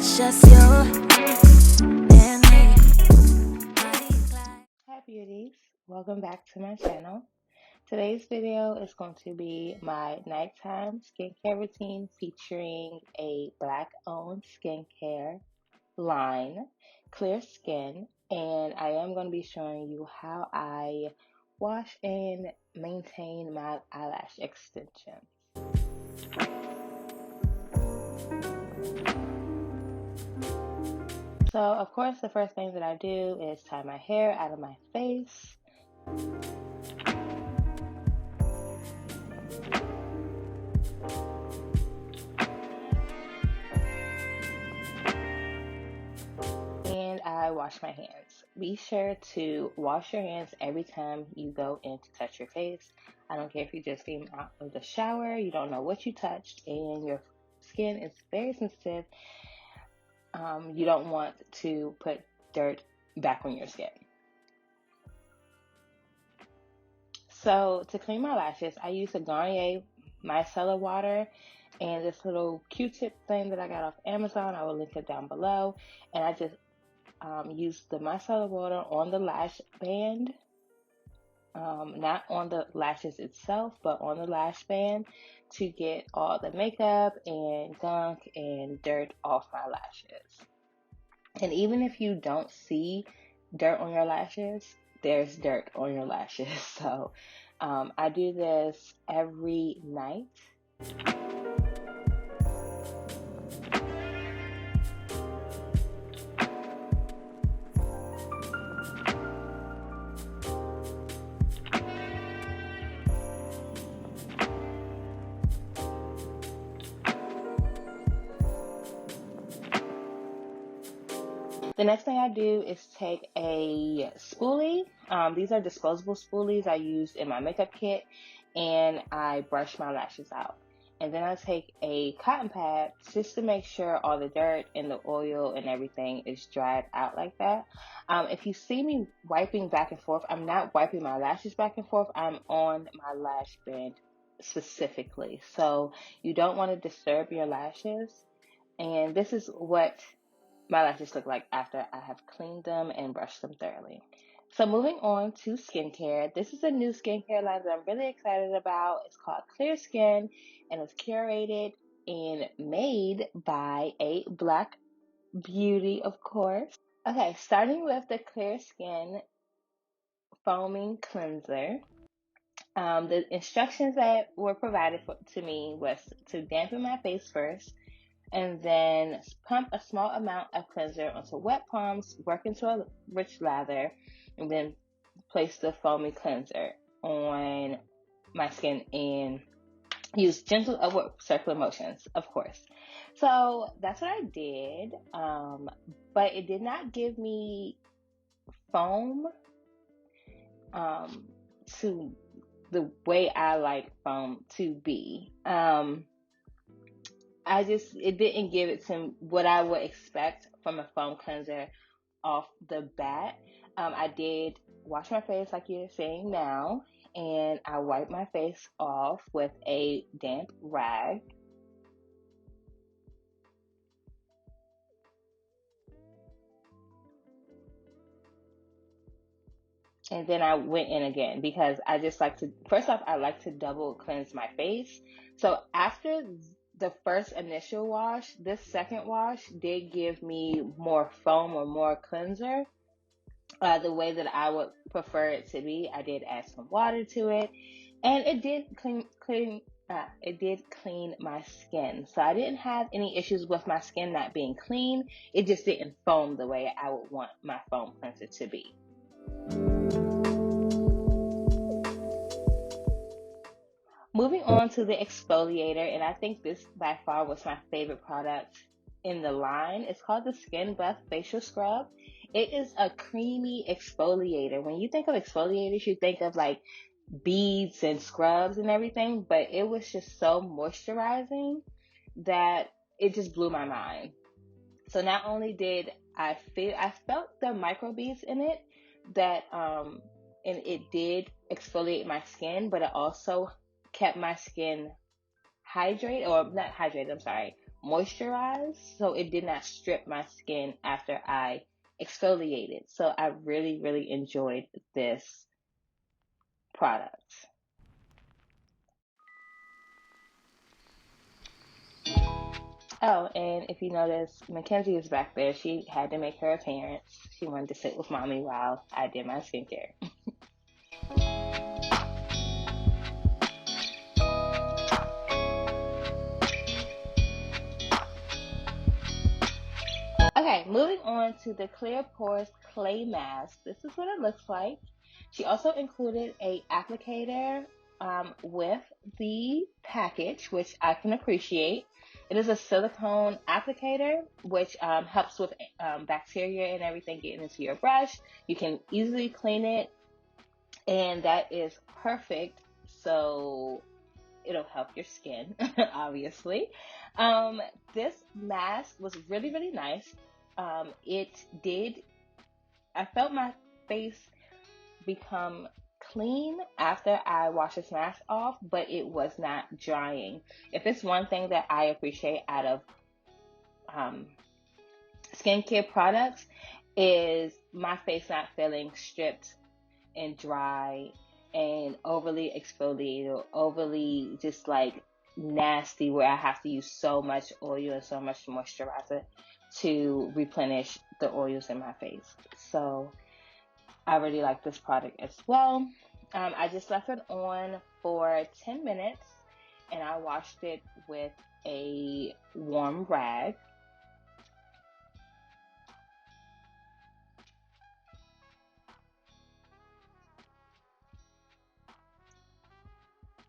It's just you and me. Hi beauties, welcome back to my channel. Today's video is going to be my nighttime skincare routine featuring a black owned skincare line, Clear Skin, and I am going to be showing you how I wash and maintain my eyelash extensions. So, of course, the first thing that I do is tie my hair out of my face. And I wash my hands. Be sure to wash your hands every time you go in to touch your face. I don't care if you just came out of the shower, you don't know what you touched, and your skin is very sensitive. You don't want to put dirt back on your skin. So to clean my lashes, I use a Garnier micellar water and this little Q-tip thing that I got off Amazon. I will link it down below. And I just use the micellar water on the lash band, not on the lashes itself, but on the lash band to get all the makeup and gunk and dirt off my lashes. And even if you don't see dirt on your lashes, there's dirt on your lashes. So I do this every night. The next thing I do is take a spoolie. These are disposable spoolies I used in my makeup kit, and I brush my lashes out. And then I take a cotton pad just to make sure all the dirt and the oil and everything is dried out like that. If you see me wiping back and forth, I'm not wiping my lashes back and forth. I'm on my lash band specifically. So you don't want to disturb your lashes. And this is what my lashes look like after I have cleaned them and brushed them thoroughly. So moving on to skincare. This is a new skincare line that I'm really excited about. It's called Clear Skin, and it's curated and made by a black beauty, of course. Okay, starting with the Clear Skin Foaming Cleanser. The instructions that were provided to me was to dampen my face first, and then pump a small amount of cleanser onto wet palms, work into a rich lather, and then place the foamy cleanser on my skin and use gentle upward circular motions, of course. So that's what I did, but it did not give me foam to the way I like foam to be. It didn't give it to what I would expect from a foam cleanser off the bat. I did wash my face like you're seeing now, and I wiped my face off with a damp rag. And then I went in again because I just like to, first off, I like to double cleanse my face. So after the first initial wash, this second wash did give me more foam or more cleanser. The way that I would prefer it to be. I did add some water to it, and it did clean my skin. So I didn't have any issues with my skin not being clean. It just didn't foam the way I would want my foam cleanser to be. Moving on to the exfoliator, and I think this by far was my favorite product in the line. It's called the Skin Buff Facial Scrub. It is a creamy exfoliator. When you think of exfoliators, you think of like beads and scrubs and everything, but it was just so moisturizing that it just blew my mind. So not only did I felt the microbeads in it that and it did exfoliate my skin, but it also kept my skin hydrated, or not hydrated, I'm sorry, moisturized, so it did not strip my skin after I exfoliated. So I really, really enjoyed this product. Oh, and if you notice, Mackenzie is back there. She had to make her appearance. She wanted to sit with mommy while I did my skincare. Okay, moving on to the Clear Pores Clay Mask. This is what it looks like. She also included a applicator with the package, which I can appreciate. It is a silicone applicator, which helps with bacteria and everything getting into your brush. You can easily clean it, and that is perfect. So it'll help your skin, obviously. This mask was really, really nice. I felt my face become clean after I washed this mask off, but it was not drying. If it's one thing that I appreciate out of skincare products, is my face not feeling stripped and dry and overly exfoliated or overly just like nasty, where I have to use so much oil and so much moisturizer to replenish the oils in my face. So I really like this product as well. I just left it on for 10 minutes and I washed it with a warm rag.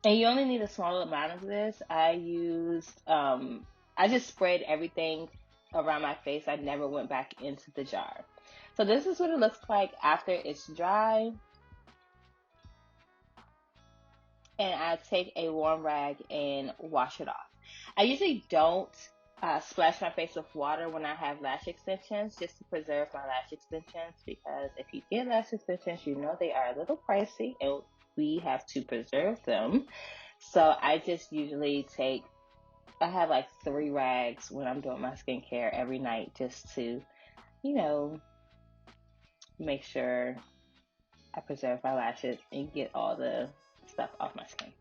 And you only need a small amount of this. I just sprayed everything around my face. I never went back into the jar. So this is what it looks like after it's dry. And I take a warm rag and wash it off. I usually don't splash my face with water when I have lash extensions, just to preserve my lash extensions, because if you get lash extensions, you know they are a little pricey and we have to preserve them. So I just usually I have like 3 rags when I'm doing my skincare every night, just to, make sure I preserve my lashes and get all the stuff off my skin.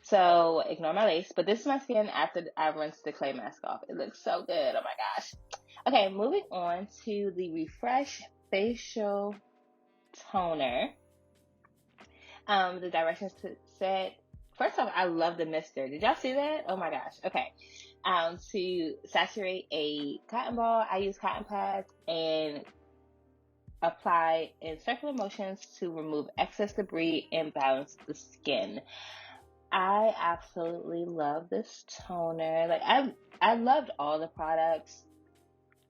So ignore my lace, but this is my skin after I rinsed the clay mask off. It looks so good. Oh my gosh. Okay, moving on to the Refresh Facial Toner. The directions said, first off, I love the mister. Did y'all see that? Oh my gosh. Okay. To saturate a cotton ball, I use cotton pads and apply in circular motions to remove excess debris and balance the skin. I absolutely love this toner. Like I loved all the products,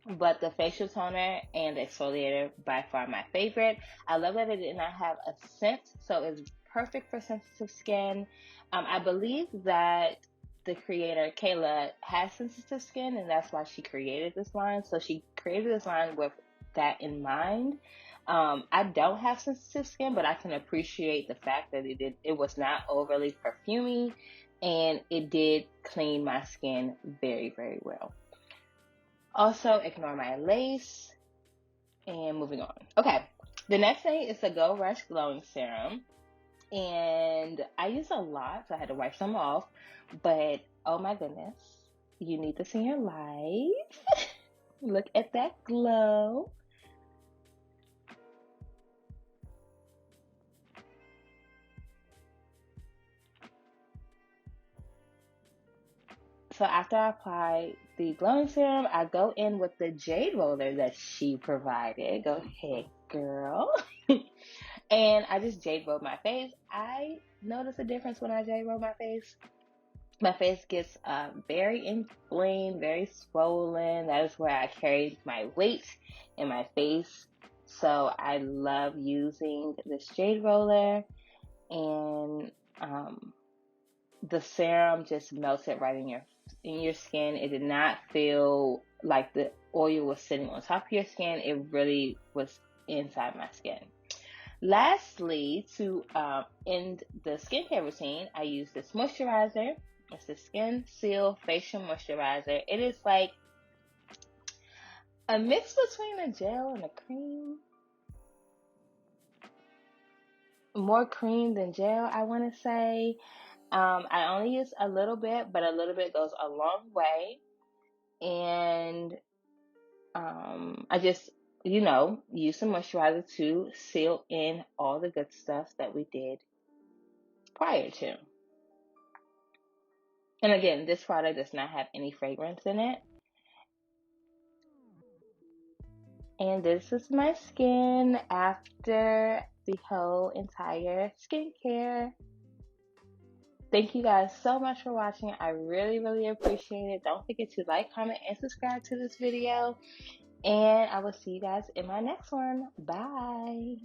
but the facial toner and the exfoliator by far my favorite. I love that it did not have a scent, so it's perfect for sensitive skin. I believe that the creator Kayla has sensitive skin, and that's why she created this line. So she created this line with that in mind. I don't have sensitive skin, but I can appreciate the fact that it was not overly perfumey, and it did clean my skin very, very well. Also, ignore my lace, and moving on. Okay, the next thing is the Go Rush Glowing Serum, and I use a lot, so I had to wipe some off, but oh my goodness, you need this in your life. Look at that glow. So after I apply the glowing serum, I go in with the jade roller that she provided. Go ahead, girl. And I just jade roll my face. I notice a difference when I jade roll my face. My face gets very inflamed, very swollen. That is where I carry my weight in my face. So I love using this jade roller. And The serum just melted right in your skin. It did not feel like the oil was sitting on top of your skin. It really was inside my skin. Lastly, to end the skincare routine, I use this moisturizer. It's the Skin Seal Facial Moisturizer. It is like a mix between a gel and a cream. More cream than gel, I want to say. I only use a little bit, but a little bit goes a long way. And I just, use some moisturizer to seal in all the good stuff that we did prior to. And again, this product does not have any fragrance in it. And this is my skin after the whole entire skincare. Thank you guys so much for watching. I really, really appreciate it. Don't forget to like, comment, and subscribe to this video. And I will see you guys in my next one. Bye.